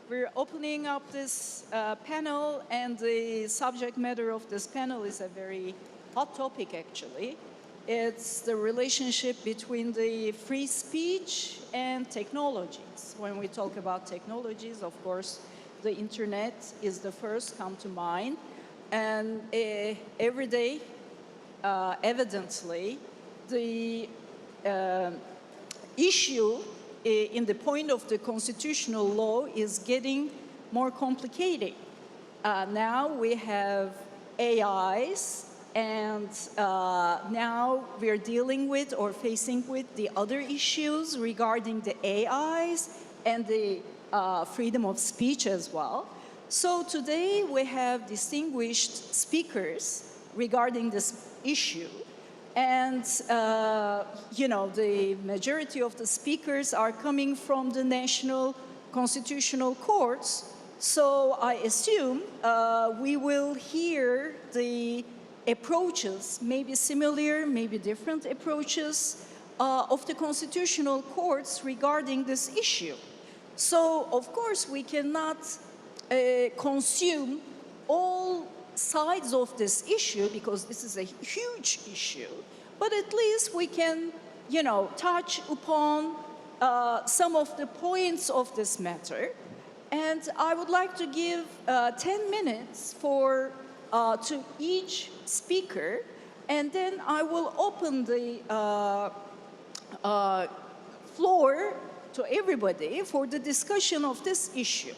we're opening up this panel, and the subject matter of this panel is a very hot topic, actually. It's the relationship between the free speech and technologies. When we talk about technologies, of course, the internet is the first come to mind. And every day, evidently, the issue in the point of the constitutional law is getting more complicated. Now we have AIs, and now we're dealing with or facing with the other issues regarding the AIs and the freedom of speech as well. So today we have distinguished speakers regarding this issue. And, you know, the majority of the speakers are coming from the national constitutional courts. So I assume we will hear the approaches, maybe similar, maybe different approaches of the constitutional courts regarding this issue. So, of course, we cannot consume all sides of this issue because this is a huge issue, but at least we can, you know, touch upon some of the points of this matter. And I would like to give 10 minutes for to each speaker, and then I will open the floor to everybody for the discussion of this issue.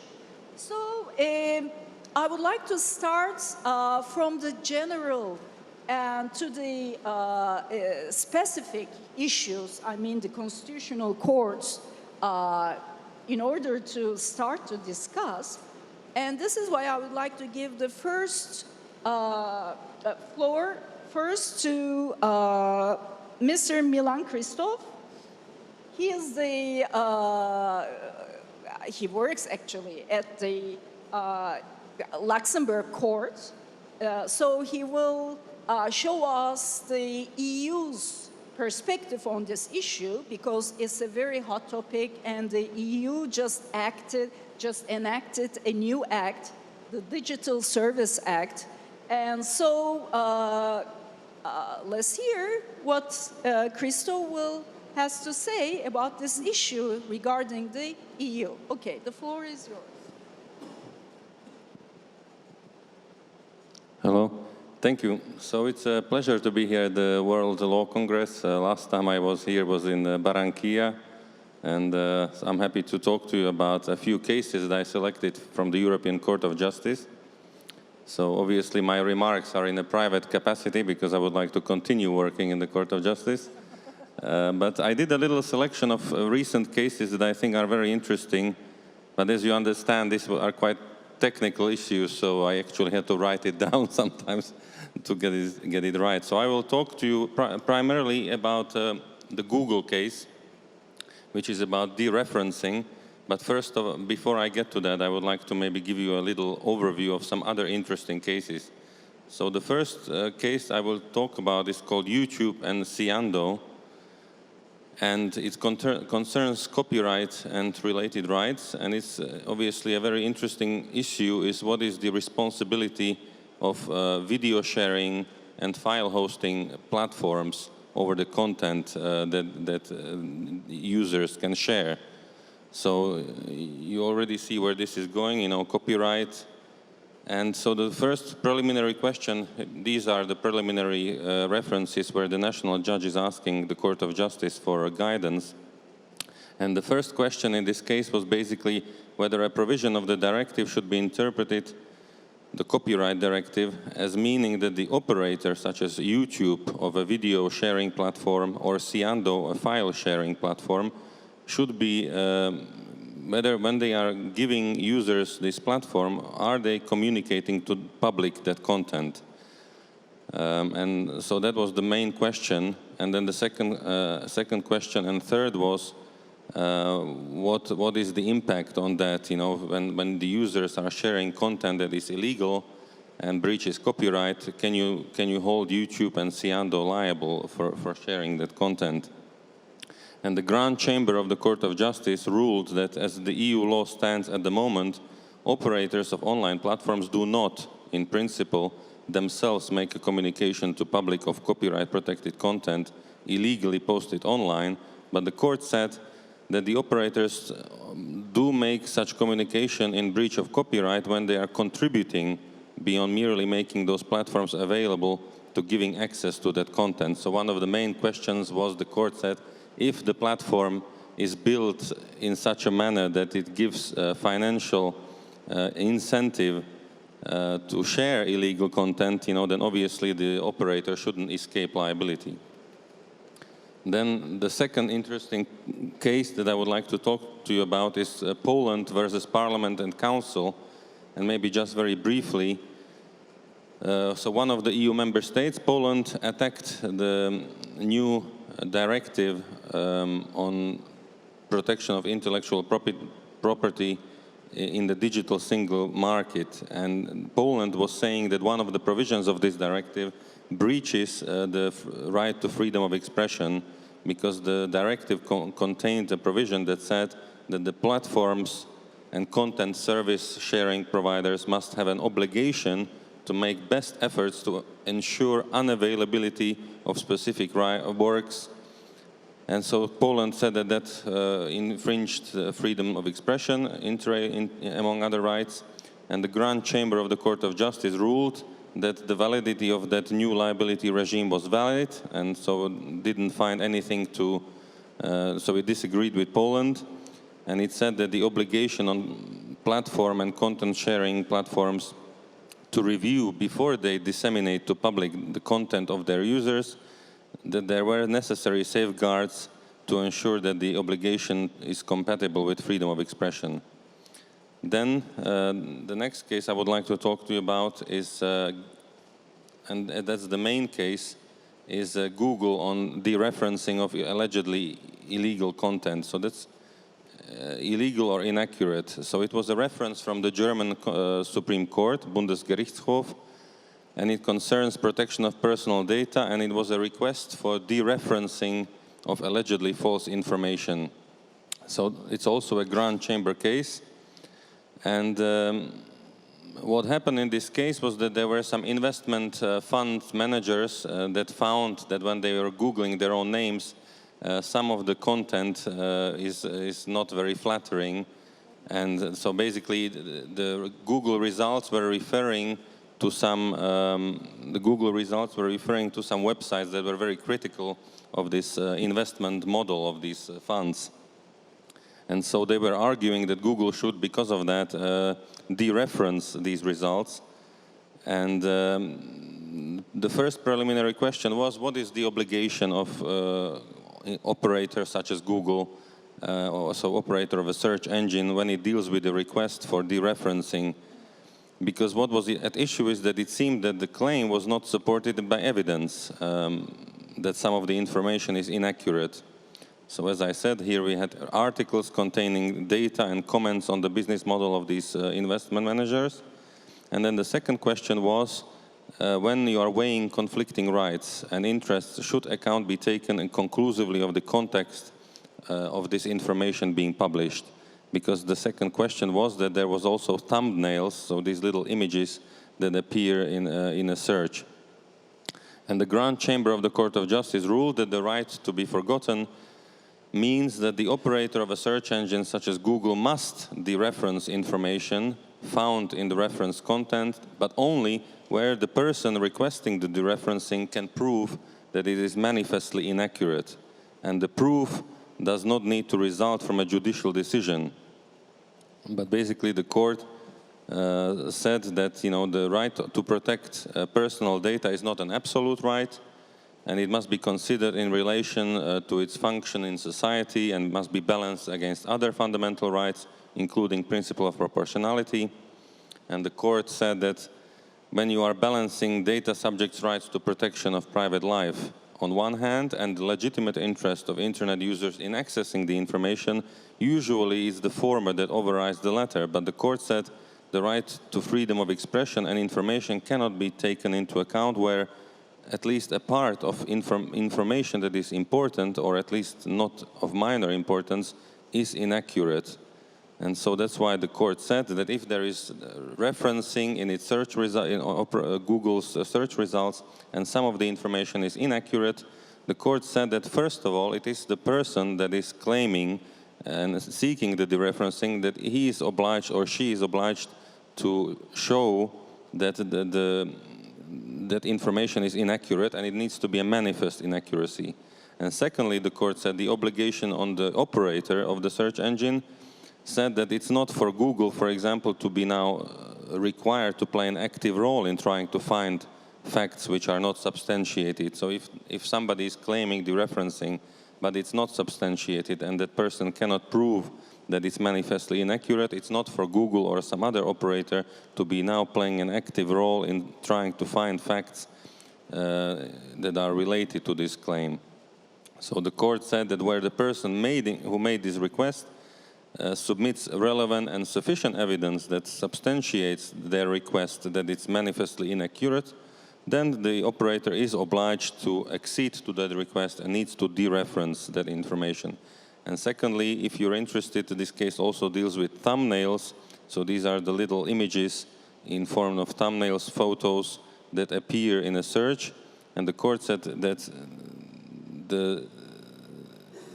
So I would like to start from the general and to the specific issues, I mean the constitutional courts, in order to start to discuss. And this is why I would like to give the first floor first to Mr. Milan Kristof. He is the, he works actually at the Luxembourg court. So he will show us the EU's perspective on this issue because it's a very hot topic, and the EU just enacted a new act, the Digital Service Act. And so let's hear what Kristof has to say about this issue regarding the EU. Okay, the floor is yours. Hello, thank you. So it's a pleasure to be here at the World Law Congress. Last time I was here was in Barranquilla, and I'm happy to talk to you about a few cases that I selected from the European Court of Justice. So obviously my remarks are in a private capacity because I would like to continue working in the Court of Justice. But I did a little selection of recent cases that I think are very interesting. But as you understand, these are quite technical issues, so I actually had to write it down sometimes to get it right. So I will talk to you primarily about the Google case, which is about dereferencing. But first, before I get to that, I would like to maybe give you a little overview of some other interesting cases. So the first case I will talk about is called YouTube and Scântei, and it concerns copyright and related rights, and it's obviously a very interesting issue is what is the responsibility of video sharing and file hosting platforms over the content that users can share. So you already see where this is going, you know, copyright. And so the first preliminary question, these are the preliminary references where the national judge is asking the Court of Justice for guidance. And the first question in this case was basically whether a provision of the directive should be interpreted, the copyright directive, as meaning that the operator, such as YouTube of a video sharing platform or Scântei, a file sharing platform, should be, whether when they are giving users this platform, are they communicating to the public that content? And so that was the main question. And then the second question and third was, what is the impact on that, you know, when the users are sharing content that is illegal and breaches copyright, can you hold YouTube and Scântei liable for sharing that content? And the Grand Chamber of the Court of Justice ruled that as the EU law stands at the moment, operators of online platforms do not, in principle, themselves make a communication to public of copyright-protected content illegally posted online, but the court said that the operators do make such communication in breach of copyright when they are contributing beyond merely making those platforms available to giving access to that content. So one of the main questions was, the court said, if the platform is built in such a manner that it gives financial incentive to share illegal content, then obviously the operator shouldn't escape liability. Then the second interesting case that I would like to talk to you about is Poland versus Parliament and Council. And maybe just very briefly, so one of the EU member states, Poland, attacked the new directive on protection of intellectual property in the digital single market. And Poland was saying that one of the provisions of this directive breaches the right to freedom of expression, because the directive contained a provision that said that the platforms and content service sharing providers must have an obligation to make best efforts to ensure unavailability of specific works. And so Poland said that that infringed freedom of expression, among other rights. And the Grand Chamber of the Court of Justice ruled that the validity of that new liability regime was valid, and so didn't find anything to, so it disagreed with Poland. And it said that the obligation on platform and content sharing platforms to review before they disseminate to public the content of their users, that there were necessary safeguards to ensure that the obligation is compatible with freedom of expression. Then the next case I would like to talk to you about is, and that's the main case, is Google on dereferencing of allegedly illegal content. So that's illegal or inaccurate. So it was a reference from the German Supreme Court, Bundesgerichtshof, and it concerns protection of personal data, and it was a request for dereferencing of allegedly false information. So it's also a Grand Chamber case. And what happened in this case was that there were some investment fund managers that found that when they were Googling their own names, some of the content is not very flattering. And so basically the Google results were referring to some, websites that were very critical of this investment model of these funds. And so they were arguing that Google should, because of that, dereference these results. And the first preliminary question was, what is the obligation of operators such as Google, also operator of a search engine, when it deals with a request for dereferencing? Because what was at issue is that it seemed that the claim was not supported by evidence, that some of the information is inaccurate. So as I said, here we had articles containing data and comments on the business model of these investment managers. And then the second question was, when you are weighing conflicting rights and interests, should account be taken conclusively of the context of this information being published? Because the second question was that there was also thumbnails, so these little images that appear in a search. And the Grand Chamber of the Court of Justice ruled that the right to be forgotten means that the operator of a search engine such as Google must dereference information found in the reference content, but only where the person requesting the dereferencing can prove that it is manifestly inaccurate. And the proof does not need to result from a judicial decision. But basically the court said that the right to protect personal data is not an absolute right, and it must be considered in relation to its function in society and must be balanced against other fundamental rights, including principle of proportionality. And the court said that when you are balancing data subjects' rights to protection of private life on one hand and the legitimate interest of internet users in accessing the information, usually it's the former that overrides the latter. But the court said the right to freedom of expression and information cannot be taken into account where at least a part of information that is important, or at least not of minor importance, is inaccurate. And so that's why the court said that if there is referencing in its search Google's search results, and some of the information is inaccurate, the court said that first of all, it is the person that is claiming and seeking the dereferencing that he is obliged or she is obliged to show that that information is inaccurate, and it needs to be a manifest inaccuracy. And secondly, the court said the obligation on the operator of the search engine said that it's not for Google, for example, to be now required to play an active role in trying to find facts which are not substantiated. So if somebody is claiming dereferencing, but it's not substantiated, and that person cannot prove that it's manifestly inaccurate, it's not for Google or some other operator to be now playing an active role in trying to find facts that are related to this claim. So the court said that where the person who made this request submits relevant and sufficient evidence that substantiates their request that it's manifestly inaccurate, then the operator is obliged to accede to that request and needs to dereference that information. And secondly, if you're interested, this case also deals with thumbnails. So these are the little images in form of thumbnails, photos that appear in a search. And the court said that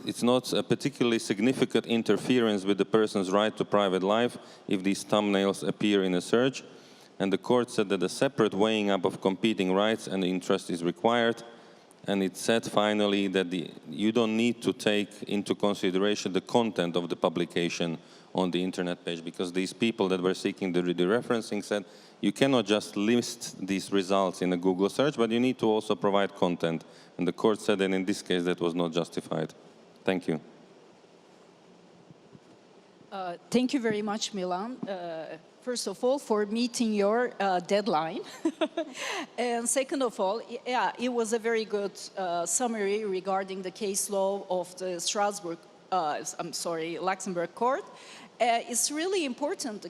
it's not a particularly significant interference with the person's right to private life if these thumbnails appear in a search. And the court said that a separate weighing up of competing rights and interest is required. And it said finally that you don't need to take into consideration the content of the publication on the internet page, because these people that were seeking the dereferencing said you cannot just list these results in a Google search, but you need to also provide content. And the court said that in this case that was not justified. Thank you. Thank you very much, Milan. First of all, for meeting your deadline. And second of all, yeah, it was a very good summary regarding the case law of the Luxembourg court. It's really important,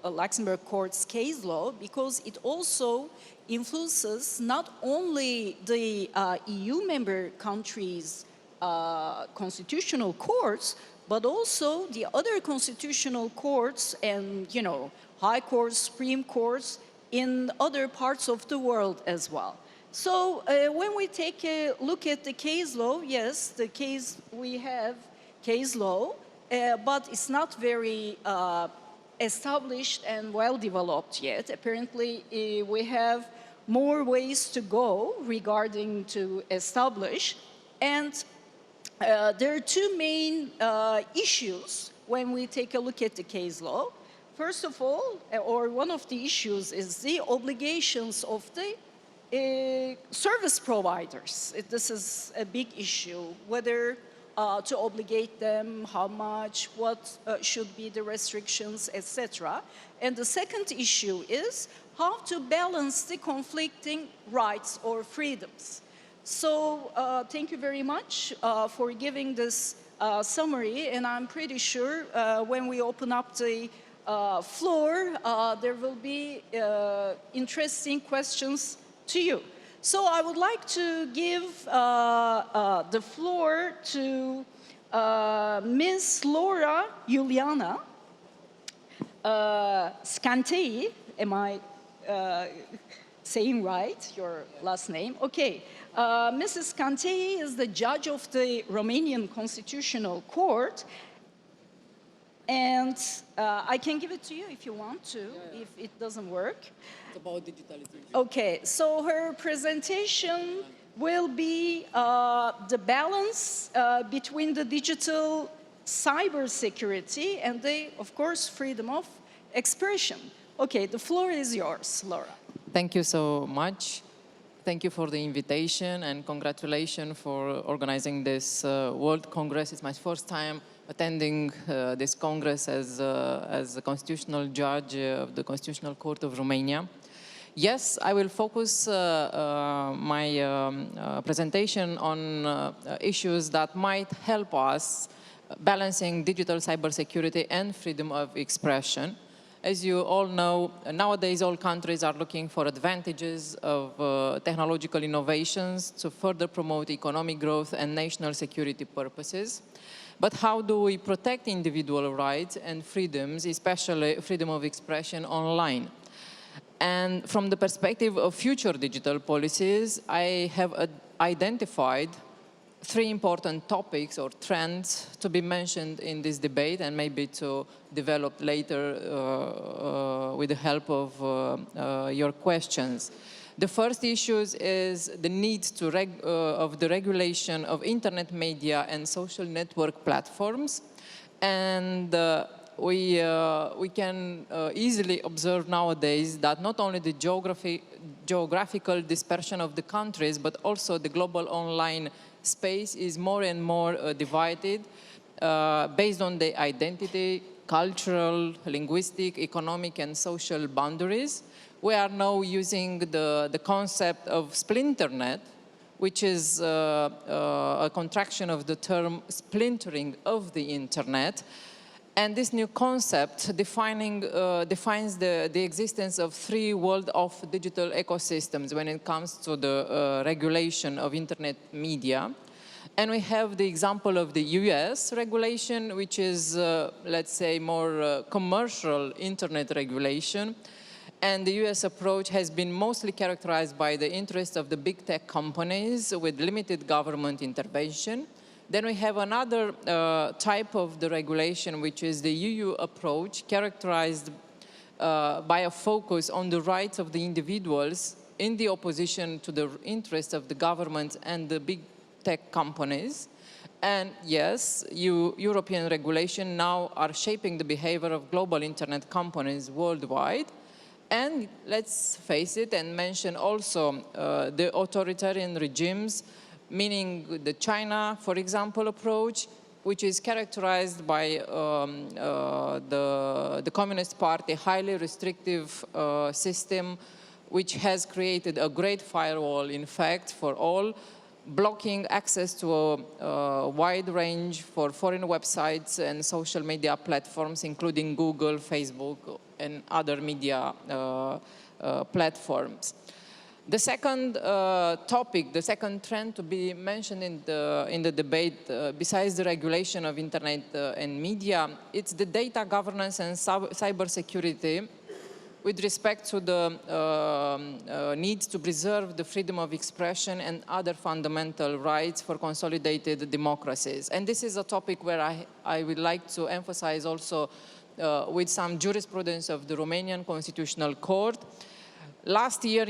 Luxembourg court's case law, because it also influences not only the EU member countries' constitutional courts, but also the other constitutional courts and, you know, high courts, supreme courts in other parts of the world as well. So when we take a look at the case law, yes, the case we have case law, but it's not very established and well developed yet. Apparently, we have more ways to go regarding to establish. And there are two main issues when we take a look at the case law. First of all, or one of the issues is the obligations of the service providers. This is a big issue, whether to obligate them, how much, what should be the restrictions, etc. And the second issue is how to balance the conflicting rights or freedoms. So thank you very much for giving this summary, and I'm pretty sure when we open up the floor, there will be interesting questions to you. So I would like to give the floor to Ms. Laura-Iuliana Scântei. Am I saying right your last name? Okay. Mrs. Scântei is the judge of the Romanian Constitutional Court, and I can give it to you if you want to, if it doesn't work. It's about digitalization. Okay, so her presentation will be the balance between the digital cybersecurity and the, of course, freedom of expression. Okay, the floor is yours, Laura. Thank you so much. Thank you for the invitation, and congratulations for organizing this World Congress. It's my first time attending this Congress as a constitutional judge of the Constitutional Court of Romania. Yes, I will focus my presentation on issues that might help us balancing digital cybersecurity and freedom of expression. As you all know, nowadays all countries are looking for advantages of technological innovations to further promote economic growth and national security purposes. But how do we protect individual rights and freedoms, especially freedom of expression online? And from the perspective of future digital policies, I have identified 3 important topics or trends to be mentioned in this debate and maybe to develop later with the help of your questions. The first issue is the need of the regulation of internet media and social network platforms. And we can easily observe nowadays that not only the geographical dispersion of the countries, but also the global online space is more and more divided based on the identity, cultural, linguistic, economic, and social boundaries. We are now using the concept of splinternet, which is a contraction of the term splintering of the internet. And this new concept defines the existence of 3 worlds of digital ecosystems when it comes to the regulation of internet media. And we have the example of the US regulation, which is, let's say, more commercial internet regulation. And the US approach has been mostly characterized by the interests of the big tech companies with limited government intervention. Then we have another type of the regulation, which is the EU approach, characterized by a focus on the rights of the individuals in the opposition to the interests of the government and the big tech companies. And yes, European regulation now are shaping the behavior of global internet companies worldwide. And let's face it and mention also the authoritarian regimes, meaning the China, for example, approach, which is characterized by the Communist Party highly restrictive system, which has created a great firewall, in fact, for all, blocking access to a wide range for foreign websites and social media platforms, including Google, Facebook, and other media platforms. The second topic, the second trend to be mentioned in the debate, besides the regulation of internet and media, it's the data governance and cybersecurity with respect to the need to preserve the freedom of expression and other fundamental rights for consolidated democracies. And this is a topic where I would like to emphasize also with some jurisprudence of the Romanian Constitutional Court. Last year,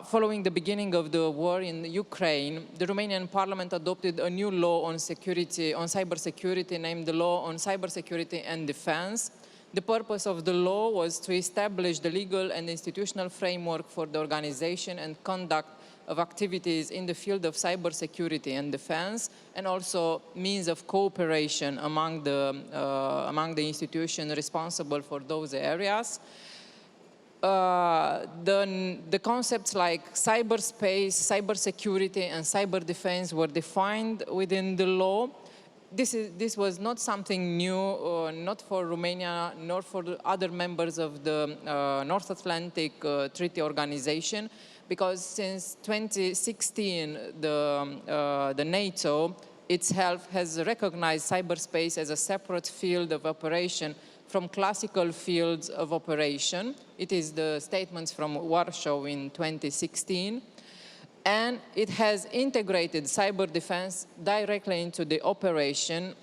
following the beginning of the war in Ukraine, the Romanian Parliament adopted a new law on cybersecurity, named the Law on Cybersecurity and Defense. The purpose of the law was to establish the legal and institutional framework for the organization and conduct of activities in the field of cybersecurity and defense, and also means of cooperation among the institutions responsible for those areas. The concepts like cyberspace, cybersecurity, and cyber defense were defined within the law. This was not something new, not for Romania, nor for the other members of the North Atlantic Treaty Organization, because since 2016, the NATO itself has recognized cyberspace as a separate field of operation from classical fields of operation. It is the statements from Warsaw in 2016. And it has integrated cyber defense directly into the operation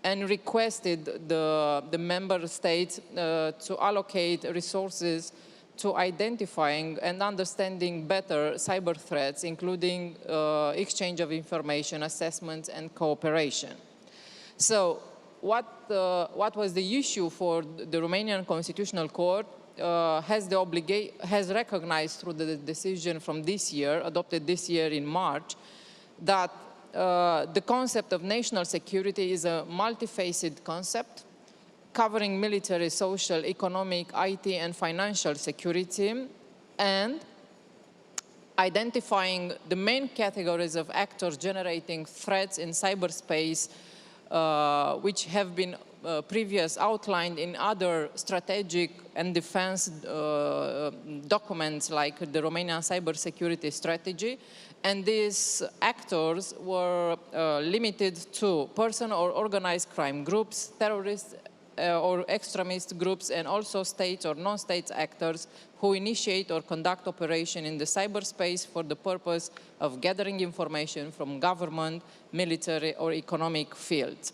and requested the member states to allocate resources to identifying and understanding better cyber threats, including exchange of information, assessment, and cooperation. So what was the issue for the Romanian Constitutional Court? Has recognized through the decision from this year, adopted this year in March, that the concept of national security is a multifaceted concept covering military, social, economic, IT, and financial security, and identifying the main categories of actors generating threats in cyberspace, which have been previous outlined in other strategic and defense documents like the Romanian cybersecurity strategy. And these actors were limited to person or organized crime groups, terrorists or extremist groups, and also states or non-state actors who initiate or conduct operation in the cyberspace for the purpose of gathering information from government, military, or economic fields.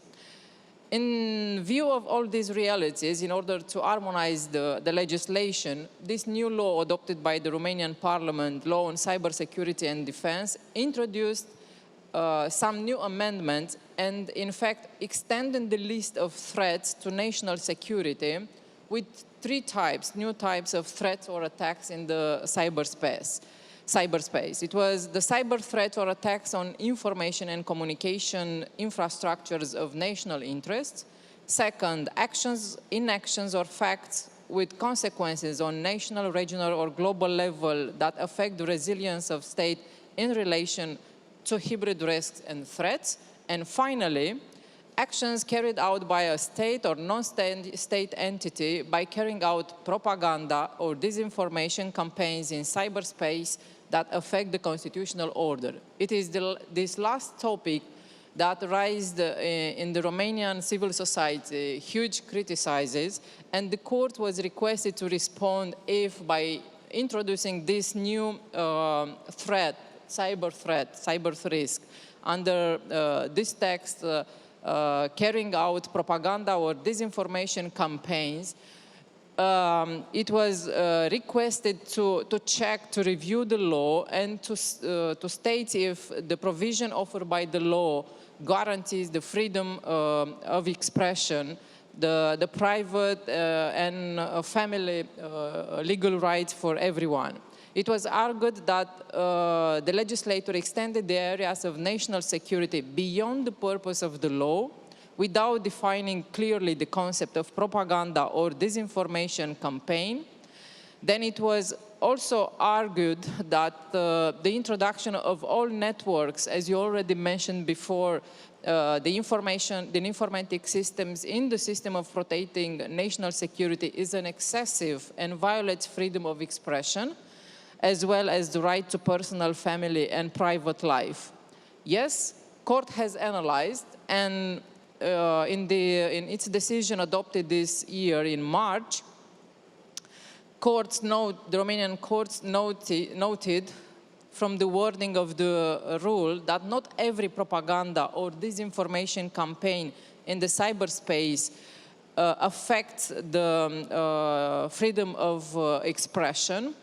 In view of all these realities, in order to harmonize the legislation, this new law adopted by the Romanian Parliament, Law on Cybersecurity and Defense, introduced some new amendments and, in fact, extended the list of threats to national security with new types of threats or attacks in the cyberspace. It was the cyber threat or attacks on information and communication infrastructures of national interest. Second, inactions or facts with consequences on national, regional, or global level that affect the resilience of state in relation to hybrid risks and threats. And finally, actions carried out by a state or non-state entity by carrying out propaganda or disinformation campaigns in cyberspace that affect the constitutional order. It is this last topic that raised in the Romanian civil society huge criticisms, and the court was requested to respond if by introducing this new cyber risk, under this text, carrying out propaganda or disinformation campaigns, it was requested to review the law and to state if the provision offered by the law guarantees the freedom of expression, the private and family legal rights for everyone. It was argued that the legislator extended the areas of national security beyond the purpose of the law without defining clearly the concept of propaganda or disinformation campaign. Then it was also argued that the introduction of all networks, as you already mentioned before, the informatic systems in the system of protecting national security is an excessive and violates freedom of expression, as well as the right to personal, family, and private life. Yes, court has analyzed, and in its decision adopted this year in March, the Romanian courts noted from the wording of the rule that not every propaganda or disinformation campaign in the cyberspace affects the freedom of expression.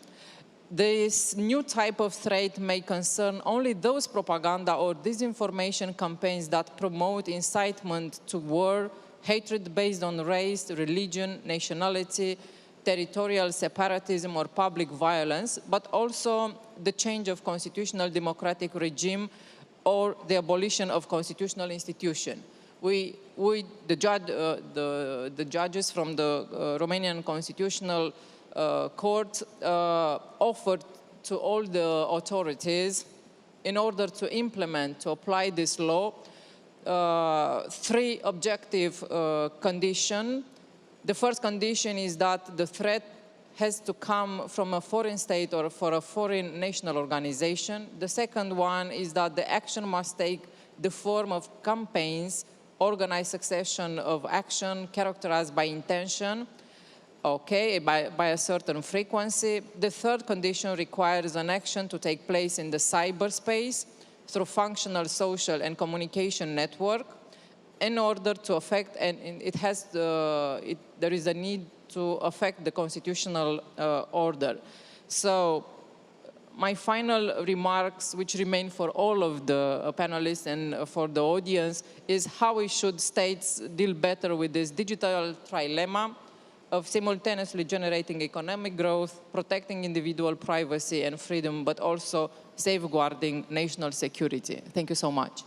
This new type of threat may concern only those propaganda or disinformation campaigns that promote incitement to war, hatred based on race, religion, nationality, territorial separatism, or public violence, but also the change of constitutional democratic regime or the abolition of constitutional institution. The judges from the Romanian Constitutional Court offered to all the authorities, in order to apply this law, 3 objective conditions. The first condition is that the threat has to come from a foreign state or for a foreign national organization. The second one is that the action must take the form of campaigns, organized succession of action characterized by intention, by a certain frequency. The third condition requires an action to take place in the cyberspace through functional social and communication network in order to affect, and there is a need to affect the constitutional order. So my final remarks, which remain for all of the panelists and for the audience, is how should states deal better with this digital trilemma of simultaneously generating economic growth, protecting individual privacy and freedom, but also safeguarding national security. Thank you so much.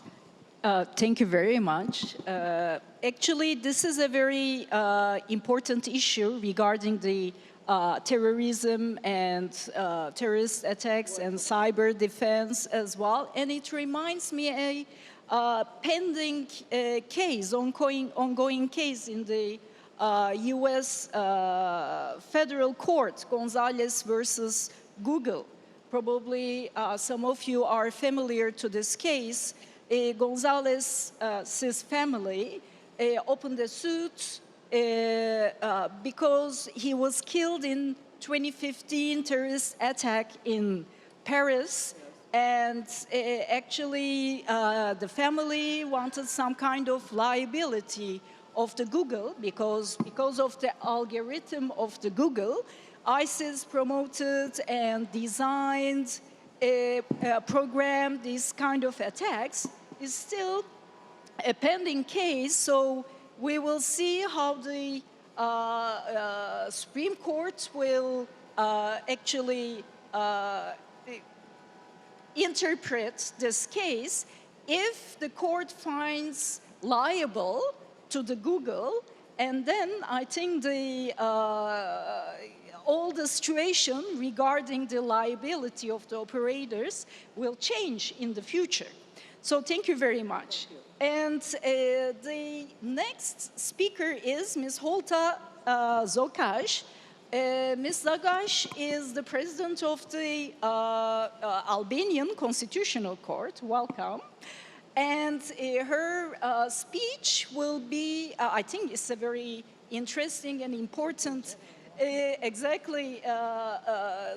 Thank you very much. Actually, this is a very important issue regarding the terrorism and terrorist attacks and cyber defense as well. And it reminds me pending case, ongoing case in the US federal court, Gonzalez versus Google. Probably some of you are familiar to this case. Gonzalez's family opened a suit because he was killed in 2015 terrorist attack in Paris. And actually, the family wanted some kind of liability of the Google because of the algorithm of the Google. ISIS promoted and designed, programmed these kind of attacks. Is still a pending case, so we will see how the Supreme Court will actually interpret this case. If the court finds liable to the Google, and then I think the all the situation regarding the liability of the operators will change in the future. So thank you very much. And the next speaker is Ms. Holta Zaçaj. Ms. Zaçaj is the president of the Albanian Constitutional Court. Welcome. And her speech will be, I think it's a very interesting and important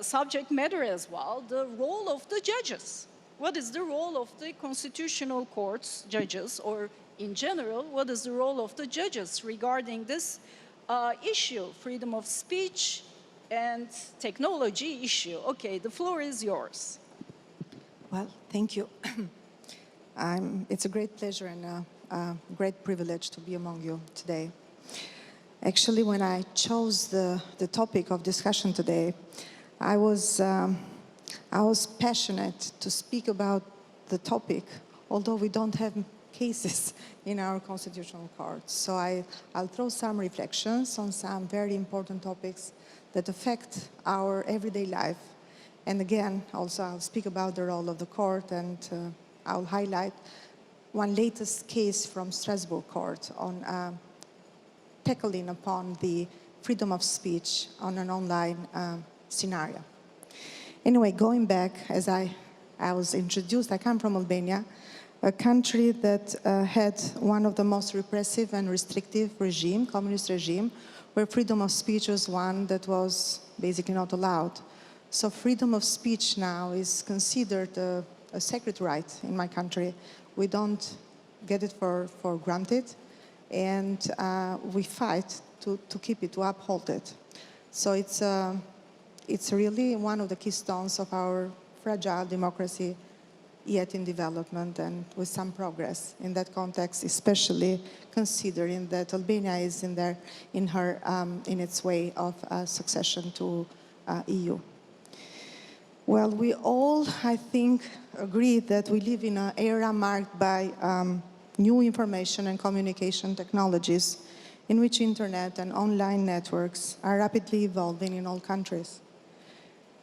subject matter as well, the role of the judges. What is the role of the Constitutional Court's judges, or in general, what is the role of the judges regarding this issue, freedom of speech and technology issue? Okay, the floor is yours. Well, thank you. It's a great pleasure and a great privilege to be among you today. Actually, when I chose the topic of discussion today, I was passionate to speak about the topic, although we don't have cases in our constitutional court. So I'll throw some reflections on some very important topics that affect our everyday life. And again, also I'll speak about the role of the court, and I'll highlight one latest case from Strasbourg Court on tackling upon the freedom of speech on an online scenario. Anyway, going back, as I was introduced, I come from Albania, a country that had one of the most repressive and restrictive regime, communist regime, where freedom of speech was one that was basically not allowed. So freedom of speech now is considered a sacred right in my country. We don't get it for granted, and we fight to keep it, to uphold it. So it's really one of the keystones of our fragile democracy, yet in development and with some progress in that context, especially considering that Albania is in its way of succession to EU. Well, we all, I think, agree that we live in an era marked by new information and communication technologies in which internet and online networks are rapidly evolving in all countries.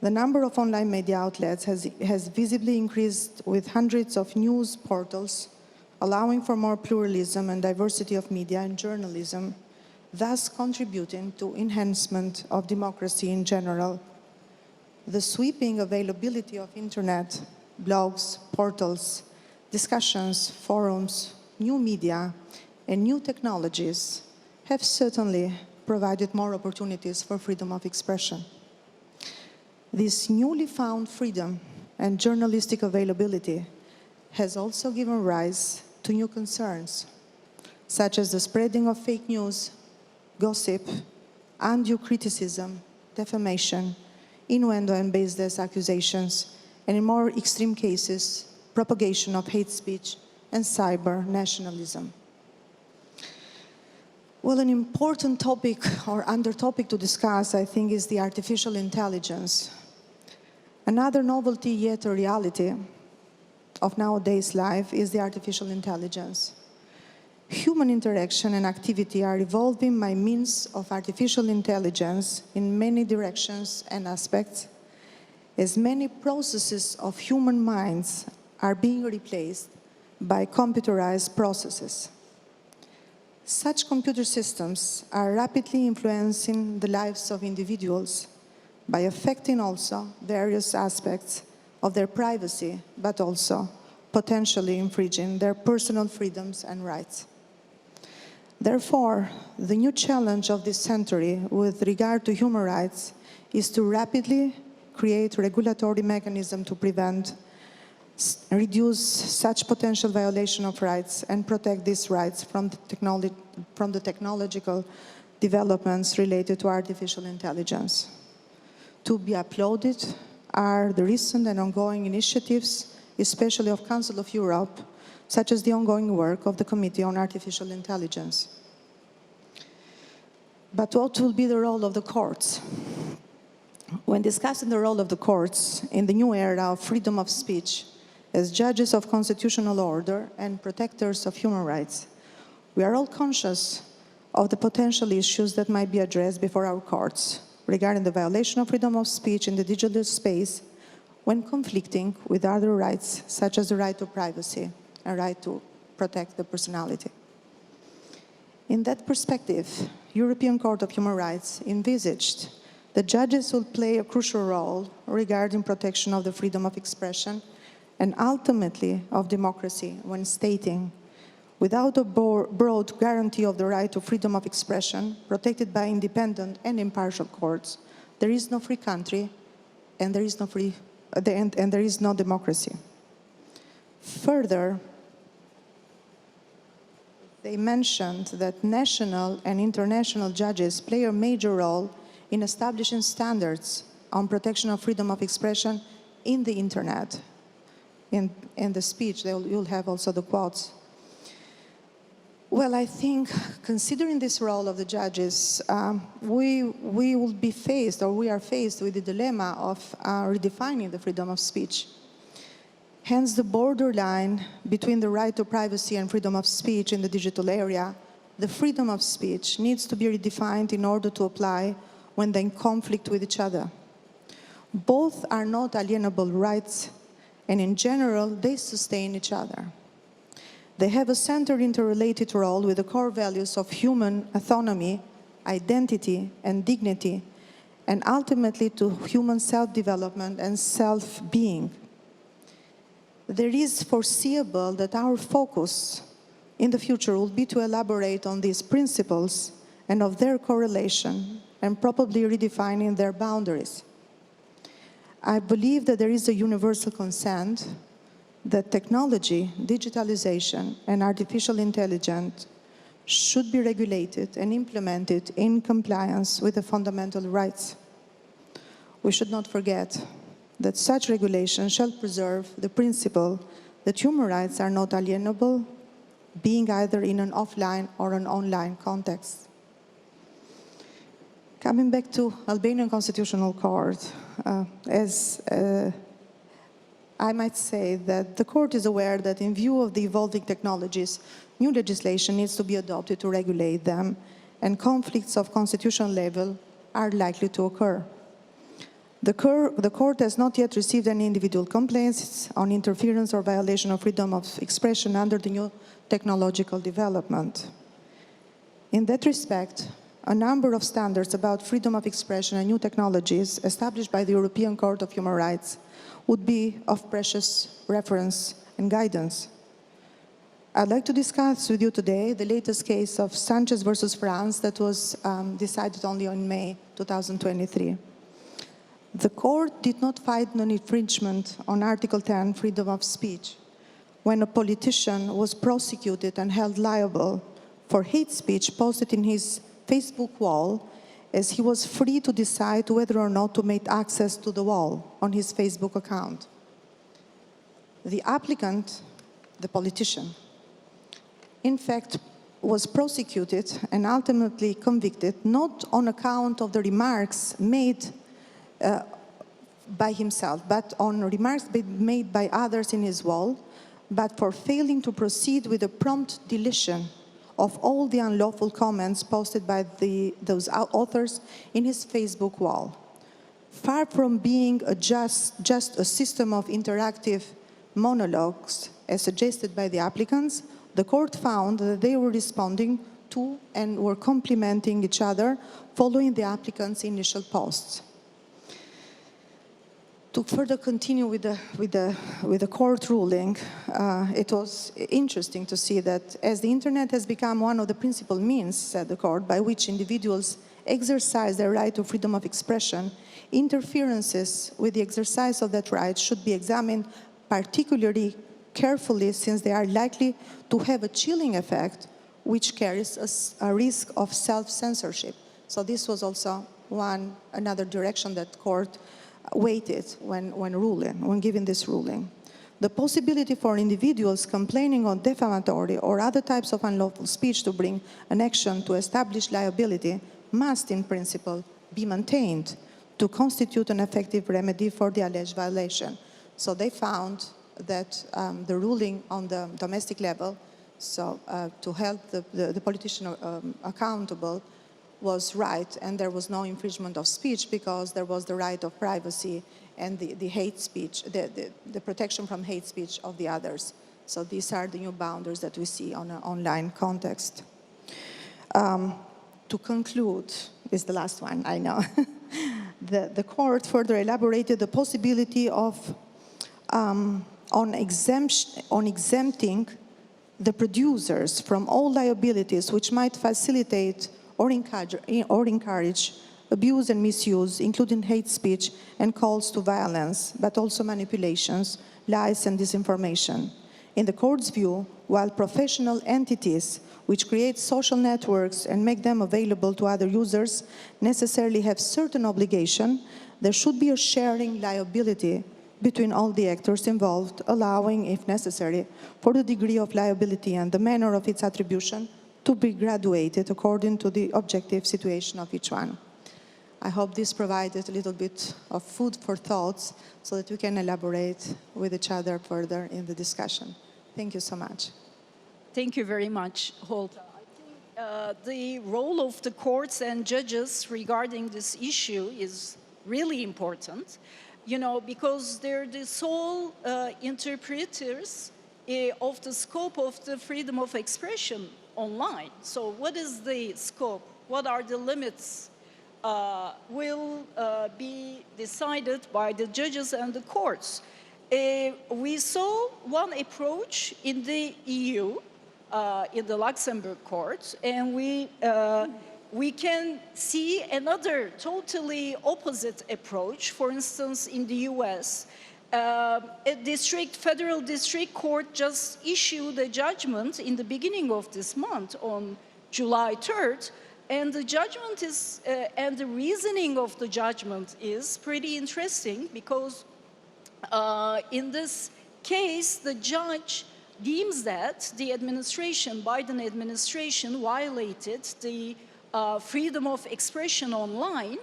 The number of online media outlets has visibly increased, with hundreds of news portals allowing for more pluralism and diversity of media and journalism, thus contributing to enhancement of democracy in general. The sweeping availability of internet, blogs, portals, discussions, forums, new media, and new technologies have certainly provided more opportunities for freedom of expression. This newly found freedom and journalistic availability has also given rise to new concerns, such as the spreading of fake news, gossip, undue criticism, defamation, innuendo and baseless accusations, and in more extreme cases, propagation of hate speech and cyber nationalism. Well, an important topic or under topic to discuss, I think, is the artificial intelligence. Another novelty, yet a reality of nowadays life, is the artificial intelligence. Human interaction and activity are evolving by means of artificial intelligence in many directions and aspects, as many processes of human minds are being replaced by computerized processes. Such computer systems are rapidly influencing the lives of individuals by affecting also various aspects of their privacy, but also potentially infringing their personal freedoms and rights. Therefore, the new challenge of this century with regard to human rights is to rapidly create regulatory mechanisms to prevent, reduce such potential violation of rights and protect these rights from the technological developments related to artificial intelligence. To be applauded are the recent and ongoing initiatives, especially of Council of Europe, such as the ongoing work of the Committee on Artificial Intelligence. But what will be the role of the courts? When discussing the role of the courts in the new era of freedom of speech, as judges of constitutional order and protectors of human rights, we are all conscious of the potential issues that might be addressed before our courts regarding the violation of freedom of speech in the digital space when conflicting with other rights, such as the right to privacy and right to protect the personality. In that perspective, European Court of Human Rights envisaged that judges will play a crucial role regarding protection of the freedom of expression and ultimately of democracy when stating, without a broad guarantee of the right to freedom of expression protected by independent and impartial courts, there is no free country and there is no democracy. Further, they mentioned that national and international judges play a major role in establishing standards on protection of freedom of expression in the internet. In the speech, you'll have also the quotes. Well, I think, considering this role of the judges, we will be faced, or we are faced with the dilemma of redefining the freedom of speech. Hence, the borderline between the right to privacy and freedom of speech in the digital area, the freedom of speech needs to be redefined in order to apply when they're in conflict with each other. Both are not alienable rights, and in general, they sustain each other. They have a centered interrelated role with the core values of human autonomy, identity, and dignity, and ultimately to human self-development and self-being. There is foreseeable that our focus in the future will be to elaborate on these principles and of their correlation and probably redefining their boundaries. I believe that there is a universal consent that technology, digitalization, and artificial intelligence should be regulated and implemented in compliance with the fundamental rights. We should not forget that such regulation shall preserve the principle that human rights are not alienable, being either in an offline or an online context. Coming back to Albanian Constitutional Court, I might say that the court is aware that in view of the evolving technologies, new legislation needs to be adopted to regulate them, and conflicts of constitutional level are likely to occur. The court has not yet received any individual complaints on interference or violation of freedom of expression under the new technological development. In that respect, a number of standards about freedom of expression and new technologies established by the European Court of Human Rights would be of precious reference and guidance. I'd like to discuss with you today the latest case of Sanchez versus France that was decided only in May 2023. The court did not find an infringement on Article 10, freedom of speech, when a politician was prosecuted and held liable for hate speech posted in his Facebook wall, as he was free to decide whether or not to make access to the wall on his Facebook account. The applicant, the politician, in fact, was prosecuted and ultimately convicted not on account of the remarks made by himself, but on remarks made by others in his wall, but for failing to proceed with the prompt deletion of all the unlawful comments posted by those authors in his Facebook wall. Far from being just a system of interactive monologues, as suggested by the applicants, the court found that they were responding to and were complementing each other following the applicants' initial posts. To further continue with the court ruling, it was interesting to see that as the internet has become one of the principal means, said the court, by which individuals exercise their right to freedom of expression, interferences with the exercise of that right should be examined particularly carefully, since they are likely to have a chilling effect which carries a risk of self-censorship. So this was also another direction that court weighted when giving this ruling. The possibility for individuals complaining of defamatory or other types of unlawful speech to bring an action to establish liability must, in principle, be maintained to constitute an effective remedy for the alleged violation. So they found that the ruling on the domestic level, so to help the politician accountable, was right, and there was no infringement of speech because there was the right of privacy and the hate speech, the protection from hate speech of the others. So these are the new boundaries that we see on an online context. To conclude, this is the last one, I know. The court further elaborated the possibility of on exempting the producers from all liabilities which might facilitate or encourage abuse and misuse, including hate speech and calls to violence, but also manipulations, lies and disinformation. In the court's view, while professional entities which create social networks and make them available to other users necessarily have certain obligation, there should be a sharing liability between all the actors involved, allowing, if necessary, for the degree of liability and the manner of its attribution to be graduated according to the objective situation of each one. I hope this provided a little bit of food for thoughts so that we can elaborate with each other further in the discussion. Thank you so much. Thank you very much, Holta. I think the role of the courts and judges regarding this issue is really important, you know, because they're the sole interpreters of the scope of the freedom of expression online. So what is the scope? What are the limits? Will be decided by the judges and the courts. We saw one approach in the EU, in the Luxembourg court, and we can see another totally opposite approach. For instance, in the US, a federal district court just issued a judgment in the beginning of this month on July 3rd, and the judgment is, and the reasoning of the judgment is pretty interesting because in this case, the judge deems that the administration, Biden administration, violated the freedom of expression online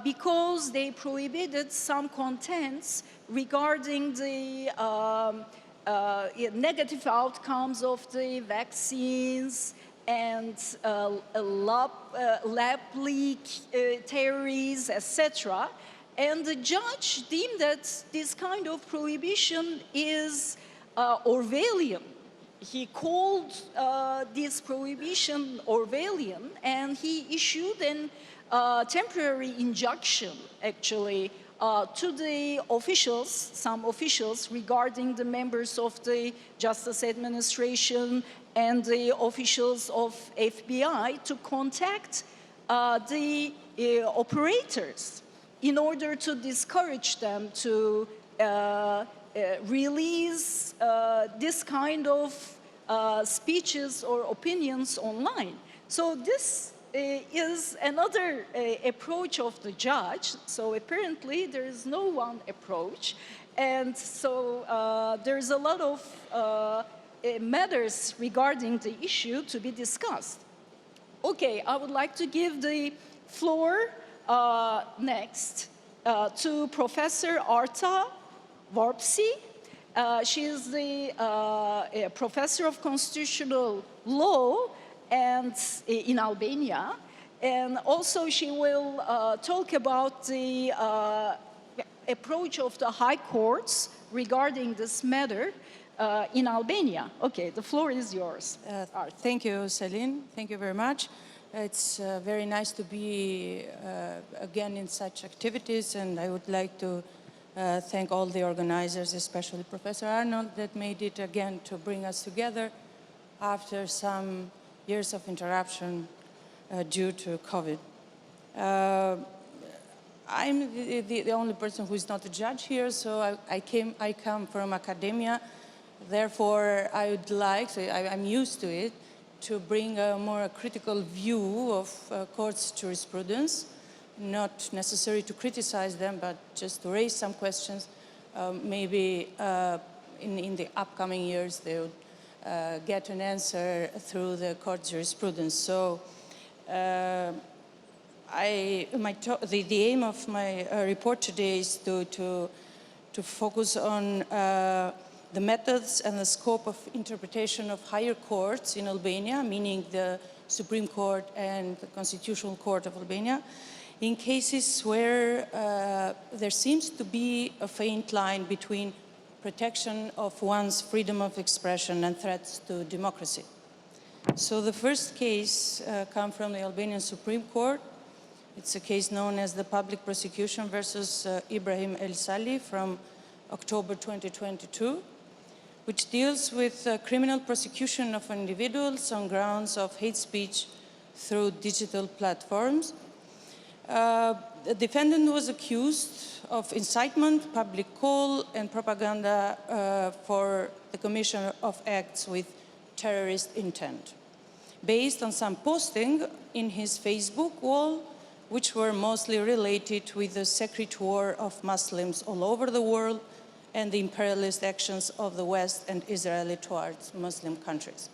because they prohibited some contents regarding the negative outcomes of the vaccines and lab leak theories, etc. And the judge deemed that this kind of prohibition is Orwellian. He called this prohibition Orwellian, and he issued a temporary injunction, actually, to the officials, some officials, regarding the members of the Justice Administration and the officials of FBI to contact the operators in order to discourage them to release this kind of speeches or opinions online. So this is another approach of the judge. So apparently there is no one approach. And so there's a lot of matters regarding the issue to be discussed. Okay, I would like to give the floor next to Professor Arta Vorpsi. She is the professor of constitutional law and in Albania, and also she will talk about the approach of the high courts regarding this matter. in Albania. Okay, the floor is yours. Arta. Thank you, Selin. Thank you very much. It's very nice to be again in such activities, and I would like to thank all the organizers, especially Professor Arnold, that made it again to bring us together after some years of interruption due to COVID. I'm the only person who is not a judge here, so I come from academia. Therefore, I would like, so I'm used to it, to bring a more critical view of courts' jurisprudence, not necessary to criticize them, but just to raise some questions. Maybe in the upcoming years, they would get an answer through the court jurisprudence. So the aim of my report today is to focus on the methods and the scope of interpretation of higher courts in Albania, meaning the Supreme Court and the Constitutional Court of Albania, in cases where there seems to be a faint line between protection of one's freedom of expression and threats to democracy. So the first case comes from the Albanian Supreme Court. It's a case known as the public prosecution versus Ibrahim El Sali from October 2022, which deals with criminal prosecution of individuals on grounds of hate speech through digital platforms. The defendant was accused of incitement, public call, and propaganda for the commission of acts with terrorist intent, based on some posting in his Facebook wall, which were mostly related with the secret war of Muslims all over the world and the imperialist actions of the West and Israel towards Muslim countries.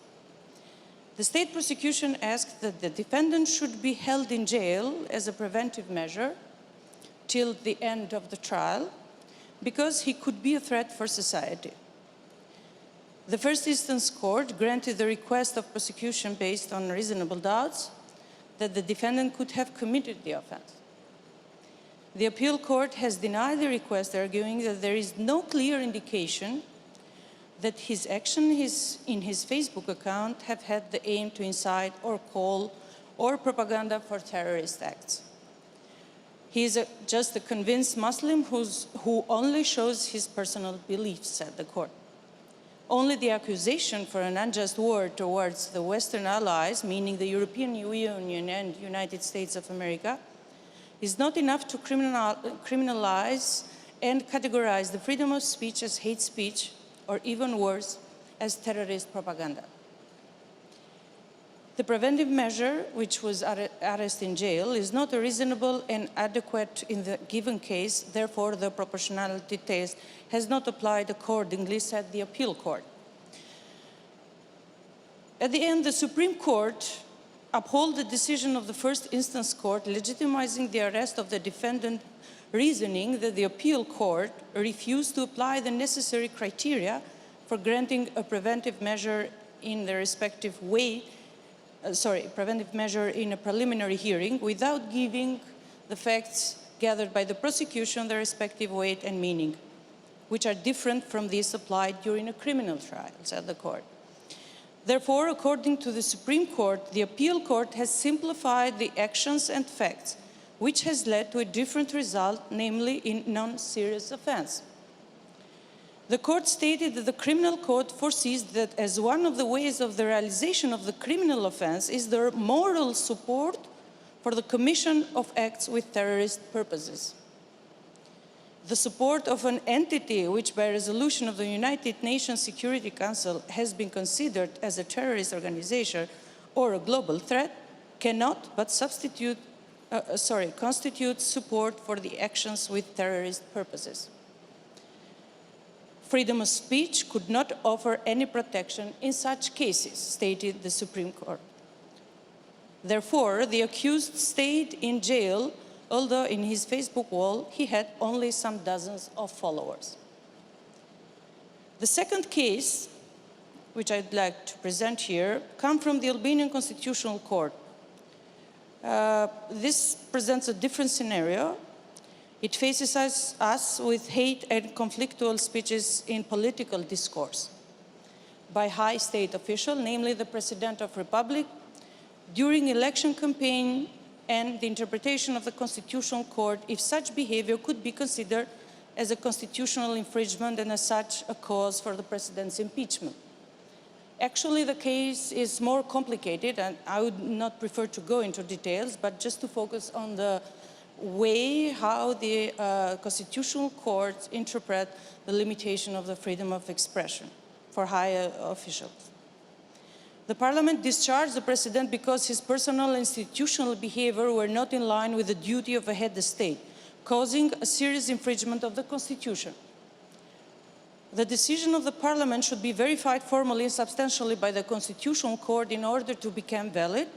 The state prosecution asked that the defendant should be held in jail as a preventive measure till the end of the trial because he could be a threat for society. The first instance court granted the request of prosecution based on reasonable doubts that the defendant could have committed the offense. The appeal court has denied the request, arguing that there is no clear indication that his action in his Facebook account have had the aim to incite or call or propaganda for terrorist acts. He is just a convinced Muslim who only shows his personal beliefs, said the court. Only the accusation for an unjust war towards the Western allies, meaning the European Union and United States of America, is not enough to criminalize and categorize the freedom of speech as hate speech, or even worse, as terrorist propaganda. The preventive measure, which was arrest in jail, is not reasonable and adequate in the given case. Therefore, the proportionality test has not applied accordingly, said the appeal court. At the end, the Supreme Court upheld the decision of the first instance court, legitimizing the arrest of the defendant, reasoning that the appeal court refused to apply the necessary criteria for granting a preventive measure in the respective way, preventive measure in a preliminary hearing without giving the facts gathered by the prosecution the respective weight and meaning, which are different from these applied during a criminal trial, said the court. Therefore, according to the Supreme Court, the appeal court has simplified the actions and facts, which has led to a different result, namely in non-serious offense. The court stated that the criminal code foresees that as one of the ways of the realization of the criminal offense is the moral support for the commission of acts with terrorist purposes. The support of an entity which by resolution of the United Nations Security Council has been considered as a terrorist organization or a global threat cannot but constitute support for the actions with terrorist purposes. Freedom of speech could not offer any protection in such cases, stated the Supreme Court. Therefore, the accused stayed in jail, although in his Facebook wall he had only some dozens of followers. The second case, which I'd like to present here, comes from the Albanian Constitutional Court. This presents a different scenario. It faces us with hate and conflictual speeches in political discourse. by high state official, namely the President of the Republic, during election campaign and the interpretation of the Constitutional Court if such behavior could be considered as a constitutional infringement and as such a cause for the President's impeachment. Actually, the case is more complicated, and I would not prefer to go into details, but just to focus on the way how the Constitutional Court interpret the limitation of the freedom of expression for high officials. The Parliament discharged the President because his personal and institutional behavior were not in line with the duty of a head of state, causing a serious infringement of the Constitution. The decision of the Parliament should be verified formally and substantially by the Constitutional Court in order to become valid.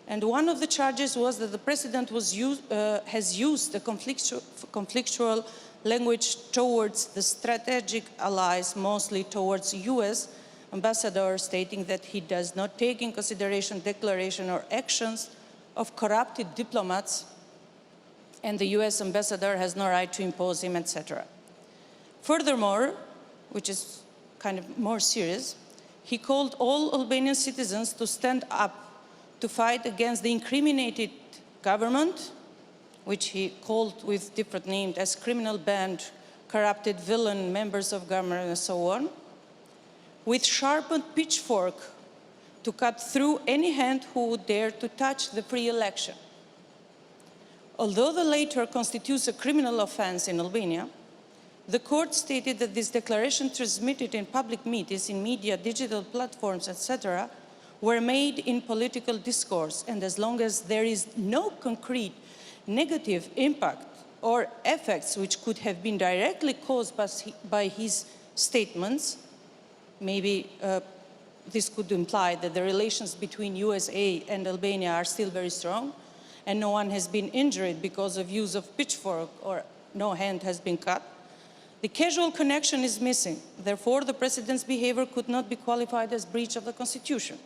And one of the charges was that the President has used a conflictual language towards the strategic allies, mostly towards US ambassador, stating that he does not take in consideration declaration or actions of corrupted diplomats, and the US ambassador has no right to impose him, etc. Furthermore, which is kind of more serious, he called all Albanian citizens to stand up to fight against the incriminated government, which he called with different names as criminal band, corrupted villain, members of government, and so on, with sharpened pitchfork to cut through any hand who would dare to touch the free election. Although the latter constitutes a criminal offense in Albania, the court stated that this declaration transmitted in public meetings, in media, digital platforms, etc., were made in political discourse, and as long as there is no concrete negative impact or effects which could have been directly caused by his statements, maybe this could imply that the relations between USA and Albania are still very strong, and no one has been injured because of use of pitchfork or no hand has been cut. The causal connection is missing. Therefore, the President's behavior could not be qualified as breach of the Constitution.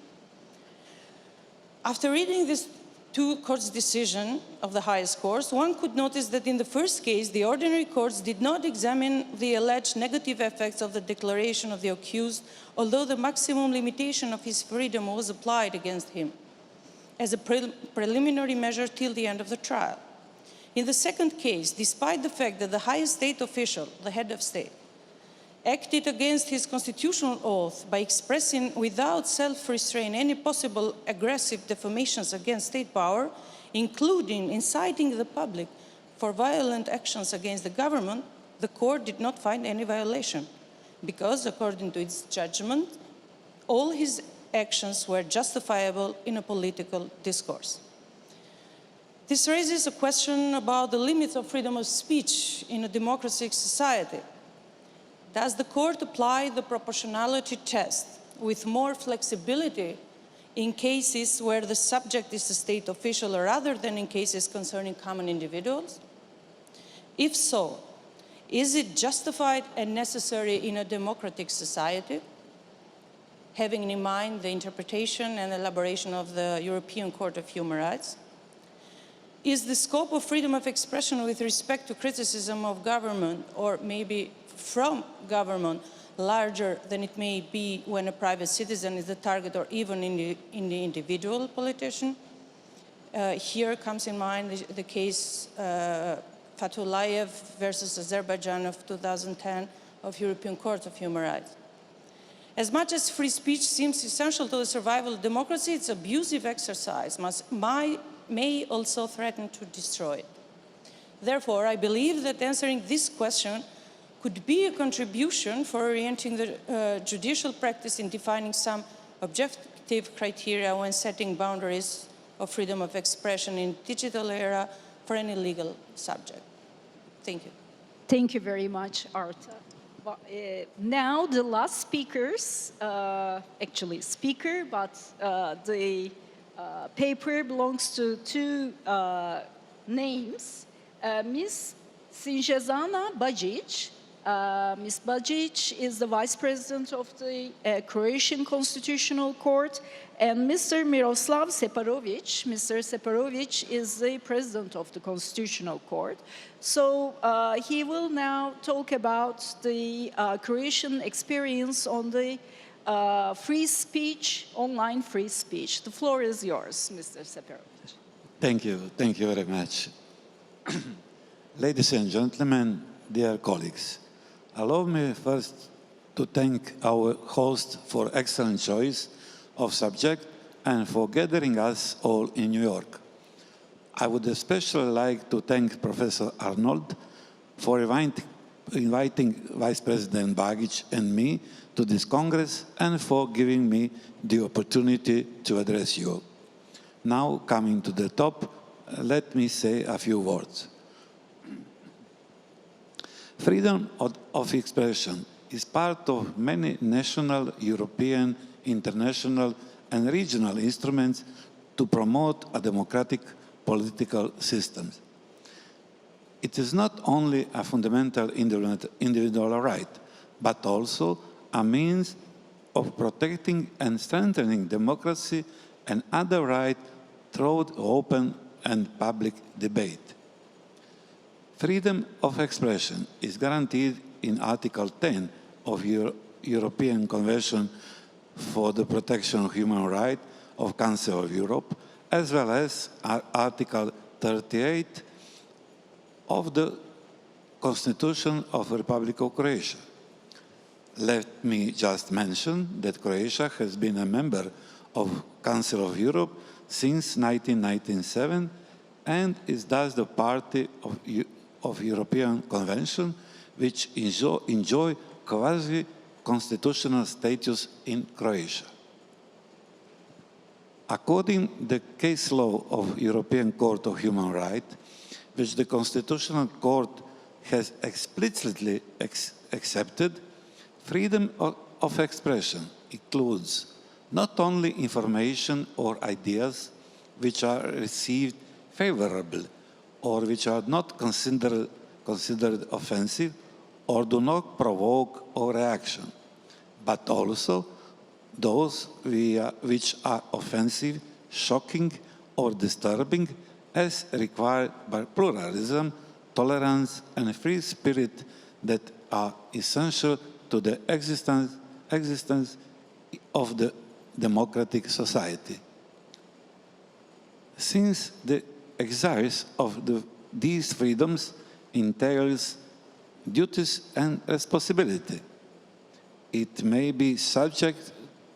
After reading these two courts' decisions of the highest courts, one could notice that in the first case, the ordinary courts did not examine the alleged negative effects of the declaration of the accused, although the maximum limitation of his freedom was applied against him as a preliminary measure till the end of the trial. In the second case, despite the fact that the highest state official, the head of state, acted against his constitutional oath by expressing without self-restraint any possible aggressive defamations against state power, including inciting the public for violent actions against the government, the court did not find any violation because, according to its judgment, all his actions were justifiable in a political discourse. This raises a question about the limits of freedom of speech in a democratic society. Does the court apply the proportionality test with more flexibility in cases where the subject is a state official rather than in cases concerning common individuals? If so, is it justified and necessary in a democratic society, having in mind the interpretation and elaboration of the European Court of Human Rights? Is the scope of freedom of expression with respect to criticism of government, or maybe from government, larger than it may be when a private citizen is the target or even in the individual politician? Here comes in mind the case Fatullayev versus Azerbaijan of 2010 of European Court of Human Rights. As much as free speech seems essential to the survival of democracy, its abusive exercise may also threaten to destroy it. Therefore, I believe that answering this question could be a contribution for orienting the judicial practice in defining some objective criteria when setting boundaries of freedom of expression in digital era for any legal subject. Thank you. Thank you very much, Arta. Now the last speakers, actually speaker, but the paper belongs to two names. Ms. Snježana Bagić. Ms. Bagić is the Vice President of the Croatian Constitutional Court, and Mr. Miroslav Šeparović. Mr. Šeparović is the President of the Constitutional Court. So he will now talk about the Croatian experience on the free speech, online free speech. The floor is yours, Mr. Šeparović. Thank you very much. Ladies and gentlemen, dear colleagues, allow me first to thank our host for excellent choice of subject and for gathering us all in New York. I would especially like to thank Professor Arnold for inviting Vice President Bagić and me to this Congress and for giving me the opportunity to address you. Now, coming to the top, let me say a few words. Freedom of expression is part of many national, European, international, and regional instruments to promote a democratic political system. It is not only a fundamental individual right, but also a means of protecting and strengthening democracy and other rights through open and public debate. Freedom of expression is guaranteed in Article 10 of European Convention for the Protection of Human Rights of Council of Europe, as well as Article 38 of the Constitution of the Republic of Croatia. Let me just mention that Croatia has been a member of Council of Europe since 1997 and is thus the party of European Convention, which enjoy quasi-constitutional status in Croatia. According to the case law of European Court of Human Rights, which the Constitutional Court has explicitly accepted, freedom of expression includes not only information or ideas which are received favorably or which are not considered offensive or do not provoke a reaction, but also those which are offensive, shocking, or disturbing as required by pluralism, tolerance, and free spirit that are essential to the existence of the democratic society. Since the exercise of these freedoms entails duties and responsibility, it may be subject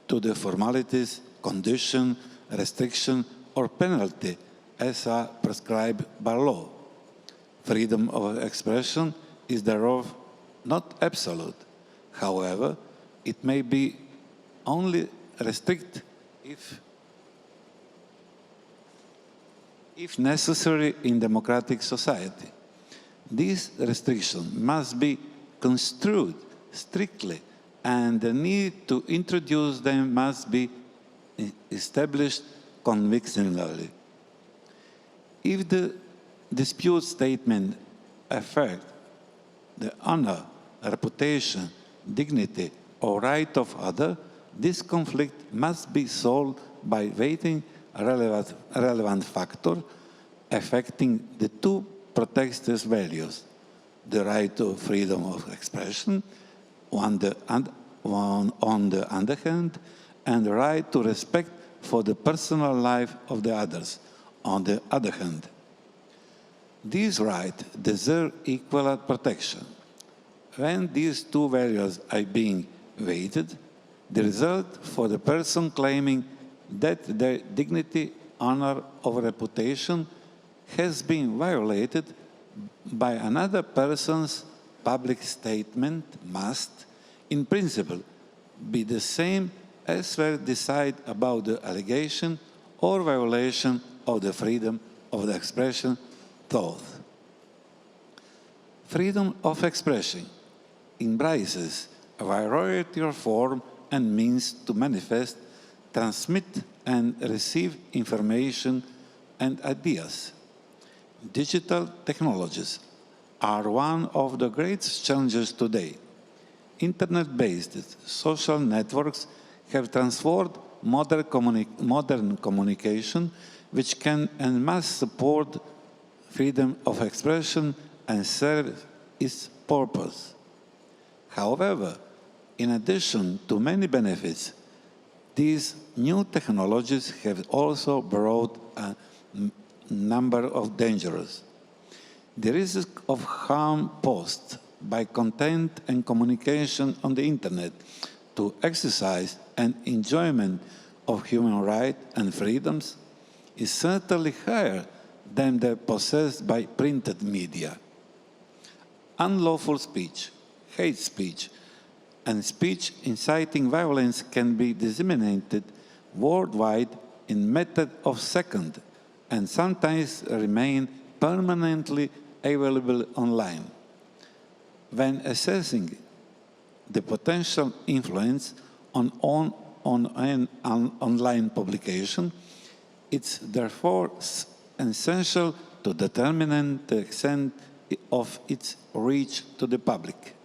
to the formalities, condition, restriction, or penalty as are prescribed by law. Freedom of expression is thereof not absolute. However, it may be only restricted if necessary in democratic society. These restrictions must be construed strictly, and the need to introduce them must be established convincingly. If the dispute statement affects the honor, reputation, dignity, or right of others, this conflict must be solved by weighing relevant factors affecting the two protected values: the right to freedom of expression on the other hand, and the right to respect for the personal life of the others on the other hand. These rights deserve equal protection. When these two values are being weighted, the result for the person claiming that their dignity, honor, or reputation has been violated by another person's public statement must, in principle, be the same as were decided about the allegation or violation of the freedom of the expression thought. Freedom of expression embraces a variety of forms and means to manifest, transmit, and receive information and ideas. Digital technologies are one of the greatest challenges today. Internet-based social networks have transformed modern communication, which can and must support freedom of expression and serve its purpose. However, In addition to many benefits, these new technologies have also brought a number of dangers. The risk of harm posed by content and communication on the internet to exercise and enjoyment of human rights and freedoms is certainly higher than the possessed by printed media. Unlawful speech, hate speech, and speech inciting violence can be disseminated worldwide in matter of seconds and sometimes remain permanently available online. When assessing the potential influence on an online publication, it's therefore essential to determine the extent of its reach to the public.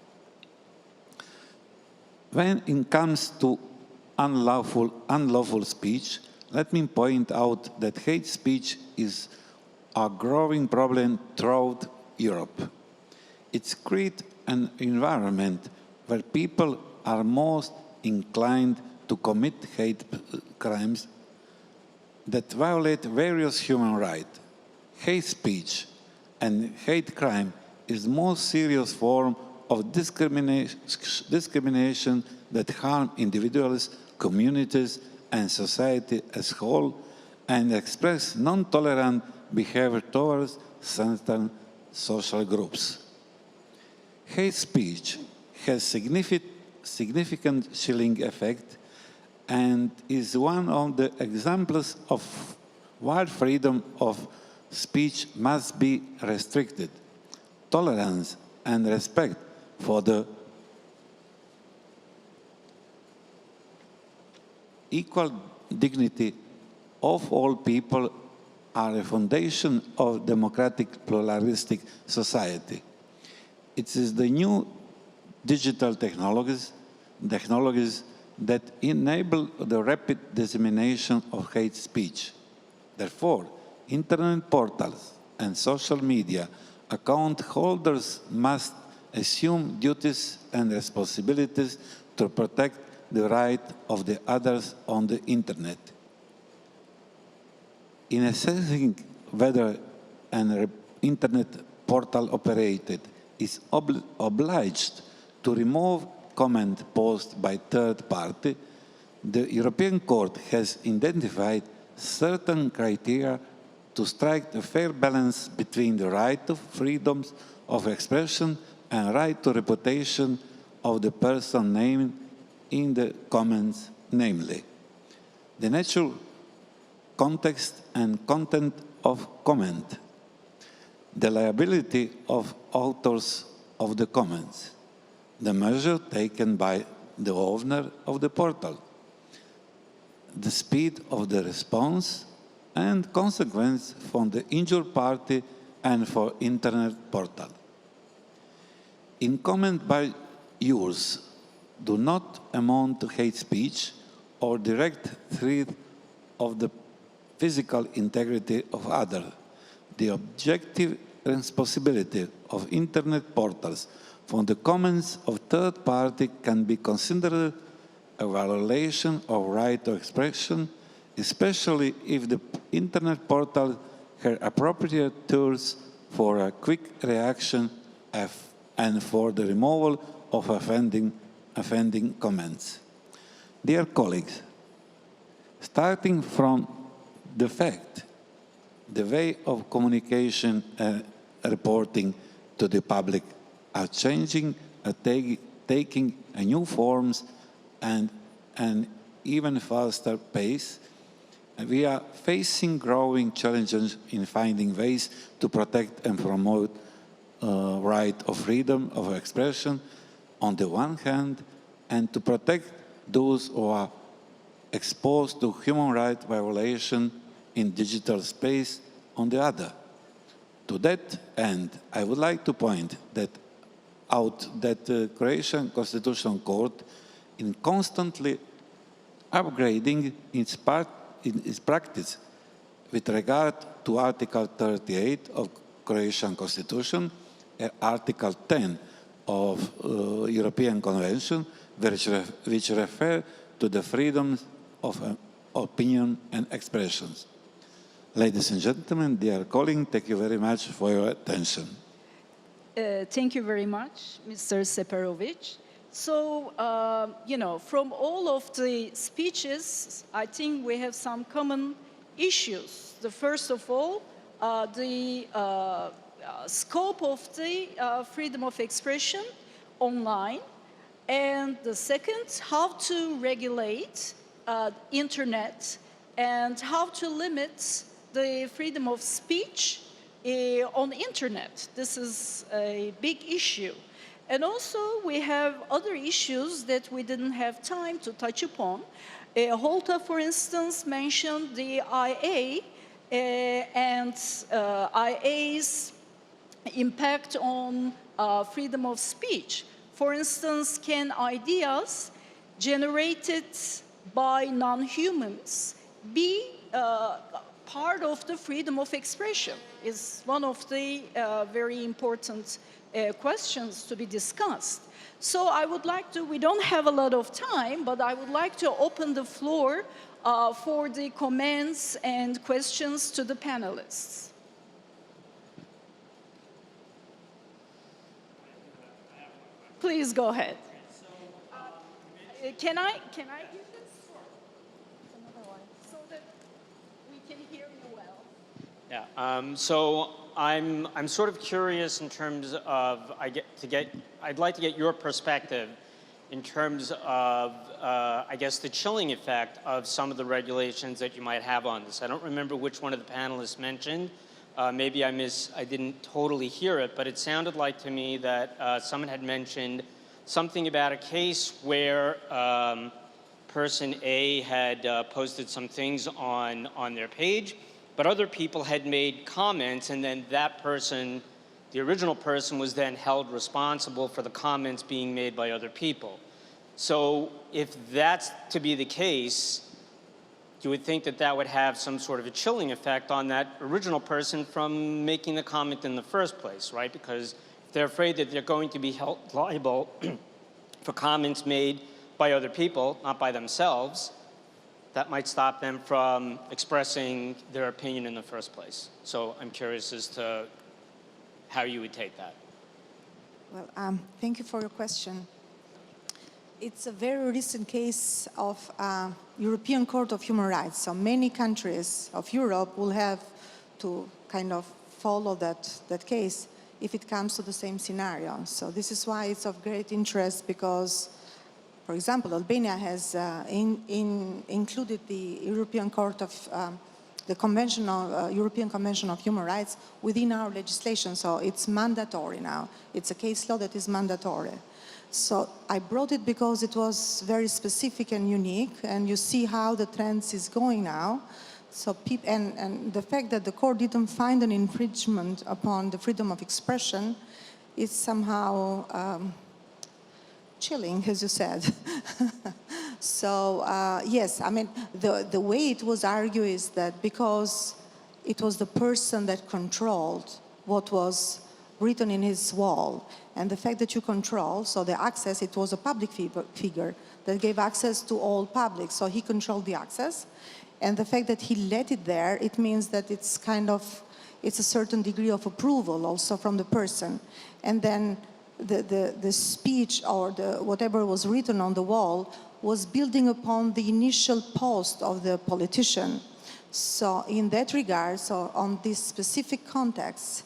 When it comes to unlawful speech, let me point out that hate speech is a growing problem throughout Europe. It creates an environment where people are most inclined to commit hate crimes that violate various human rights. Hate speech and hate crime is the most serious form of discrimination that harm individuals, communities, and society as a whole, and express non-tolerant behavior towards certain social groups. Hate speech has significant chilling effect and is one of the examples of why freedom of speech must be restricted. Tolerance and respect for the equal dignity of all people are a foundation of democratic pluralistic society. It is the new digital technologies that enable the rapid dissemination of hate speech. Therefore, internet portals and social media account holders must assume duties and responsibilities to protect the right of the others on the internet. In assessing whether an internet portal operator is obliged to remove comment posted by third party, the European Court has identified certain criteria to strike a fair balance between the right to freedoms of expression and right to reputation of the person named in the comments, namely the nature, context, and content of comment, the liability of authors of the comments, the measure taken by the owner of the portal, the speed of the response, and consequence for the injured party and for internet portal. In comment by use do not amount to hate speech or direct threat of the physical integrity of others. The objective responsibility of internet portals for the comments of third party can be considered a violation of right to expression, especially if the internet portal has appropriate tools for a quick reaction and for the removal of offending comments. Dear colleagues, starting from the fact, the way of communication reporting to the public are changing, taking new forms and an even faster pace. We are facing growing challenges in finding ways to protect and promote right of freedom of expression on the one hand, and to protect those who are exposed to human rights violation in digital space on the other. To that end, I would like to point out that the Croatian Constitutional Court is constantly upgrading its practice with regard to Article 38 of Croatian Constitution, Article 10 of European Convention, which refer to the freedom of opinion and expressions. Ladies and gentlemen, dear colleagues, thank you very much for your attention. Thank you very much, Mr. Šeparović. So, from all of the speeches, I think we have some common issues. The first of all, the scope of the freedom of expression online, and the second, how to regulate internet and how to limit the freedom of speech on internet. This is a big issue. And also we have other issues that we didn't have time to touch upon. Holta, for instance, mentioned the IA and IA's impact on freedom of speech. For instance, can ideas generated by non-humans be part of the freedom of expression? Is one of the very important questions to be discussed. So I would like to, we don't have a lot of time, but I would like to open the floor for the comments and questions to the panelists. Please go ahead. Can I give this? Another one, so that we can hear you well. Yeah. So I'm sort of curious in terms of I'd like to get your perspective in terms of I guess the chilling effect of some of the regulations that you might have on this. I don't remember which one of the panelists mentioned. Maybe I didn't totally hear it, but it sounded like to me that someone had mentioned something about a case where person A had posted some things on their page, but other people had made comments, and then that person, the original person, was then held responsible for the comments being made by other people. So if that's to be the case, you would think that that would have some sort of a chilling effect on that original person from making the comment in the first place, right? Because if they're afraid that they're going to be held liable for comments made by other people, not by themselves, that might stop them from expressing their opinion in the first place. So I'm curious as to how you would take that. Well, thank you for your question. It's a very recent case of European Court of Human Rights. So many countries of Europe will have to kind of follow that case if it comes to the same scenario. So this is why it's of great interest, because, for example, Albania has included the European Court of the Convention of European Convention of Human Rights within our legislation. So it's mandatory now. It's a case law that is mandatory. So I brought it because it was very specific and unique, and you see how the trends is going now. So and the fact that the court didn't find an infringement upon the freedom of expression is somehow chilling, as you said. So yes, I mean, the way it was argued is that because it was the person that controlled what was written in his wall, and the fact that you control, so the access, it was a public figure that gave access to all public, so he controlled the access. And the fact that he let it there, it means that it's kind of, it's a certain degree of approval also from the person. And then the speech or whatever was written on the wall was building upon the initial post of the politician. So in that regard, so on this specific context,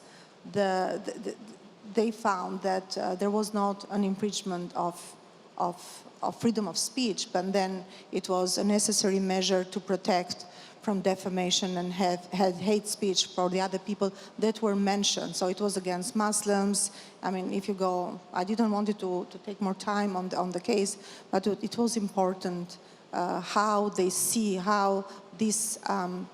they found that there was not an infringement of freedom of speech, but then it was a necessary measure to protect from defamation and had hate speech for the other people that were mentioned. So it was against Muslims. I mean, if you go, I didn't want it to take more time on the case, but it was important how they see how this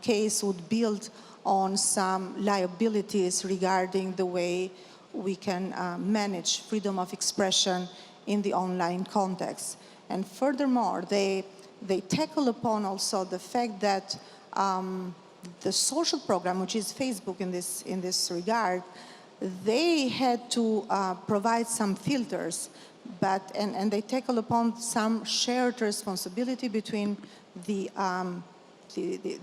case would build on some liabilities regarding the way we can manage freedom of expression in the online context. And furthermore, they tackle upon also the fact that the social program, which is Facebook in this regard, they had to provide some filters and they tackle upon some shared responsibility between the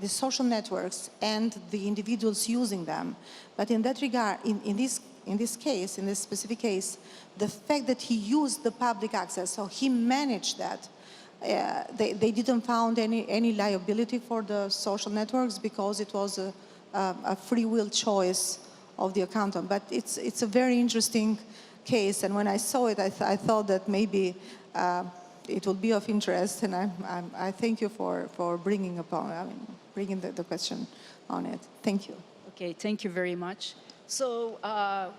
social networks and the individuals using them. But in that regard, in this case, in this specific case, the fact that he used the public access, so he managed that, they didn't found any liability for the social networks because it was a free will choice of the accountant. But it's a very interesting case, and when I saw it, I thought that maybe it will be of interest, and I thank you for bringing the question on it. Thank you. Okay, thank you very much. So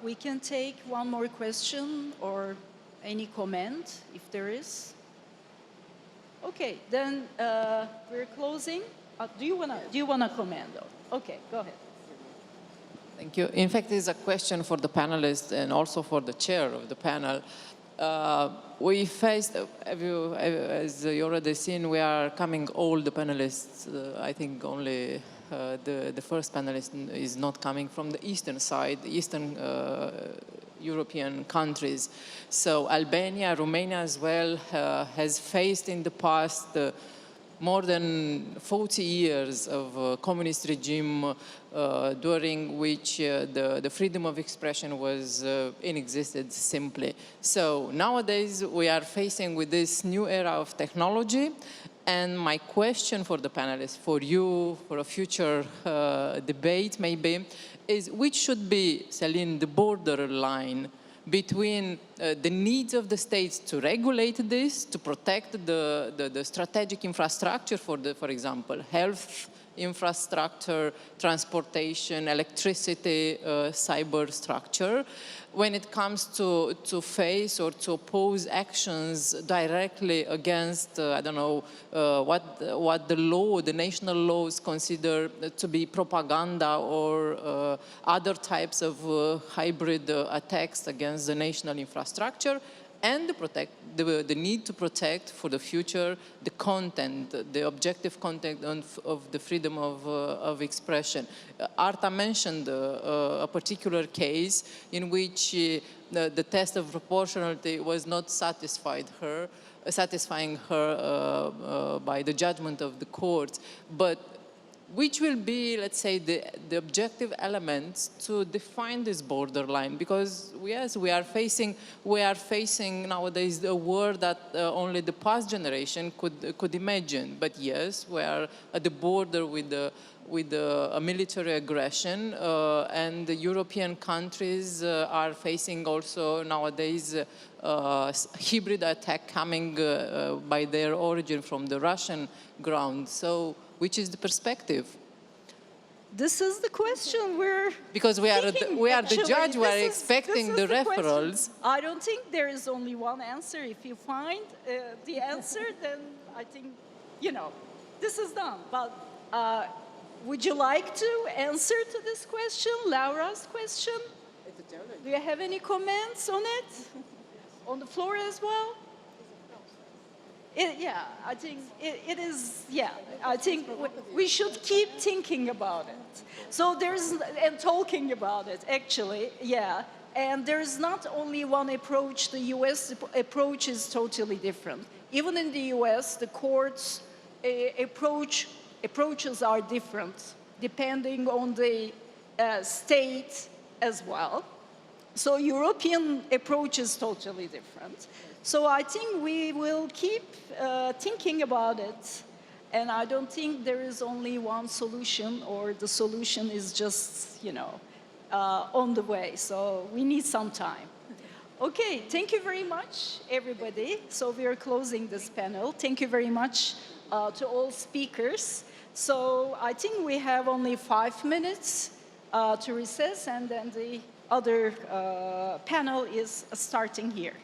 we can take one more question or any comment, if there is. Okay, then we're closing. Do you wanna comment though? Okay, go ahead. Thank you. In fact, it's a question for the panelists and also for the chair of the panel. We faced, as you already seen, we are coming all the panelists. I think only the first panelist is not coming from the eastern side, Eastern European countries. So Albania, Romania as well has faced in the past more than 40 years of communist regime during which the freedom of expression was inexistent simply. So nowadays we are facing with this new era of technology, and my question for the panelists, for you, for a future debate maybe, is which should be, Selin, the borderline between the needs of the states to regulate this, to protect the strategic infrastructure for example, health infrastructure, transportation, electricity, cyber structure, when it comes to face or to oppose actions directly against, I don't know, what the national laws consider to be propaganda or other types of hybrid attacks against the national infrastructure, and the need to protect for the future the content, the objective content of the freedom of expression. Arta mentioned a particular case in which the test of proportionality was not satisfying her by the judgment of the court. But which will be, let's say, the objective elements to define this borderline? Because yes, we are facing nowadays a world that only the past generation could imagine. But yes, we are at the border with a military aggression, and the European countries are facing also nowadays hybrid attack coming by their origin from the Russian ground. So, which is the perspective? This is the question because we are the judge. We are expecting the referrals. I don't think there is only one answer. If you find the answer, then I think this is done. But would you like to answer to this question, Laura's question? Do you have any comments on it? On the floor as well? I think it is, I think we should keep thinking about it. So and talking about it, actually, And there's not only one approach. The US approach is totally different. Even in the US, the courts' approaches are different, depending on the state as well. So European approach is totally different. So I think we will keep thinking about it, and I don't think there is only one solution, or the solution is just, on the way. So we need some time. Okay, thank you very much, everybody. So we are closing this panel. Thank you very much to all speakers. So I think we have only 5 minutes to recess, and then the other panel is starting here.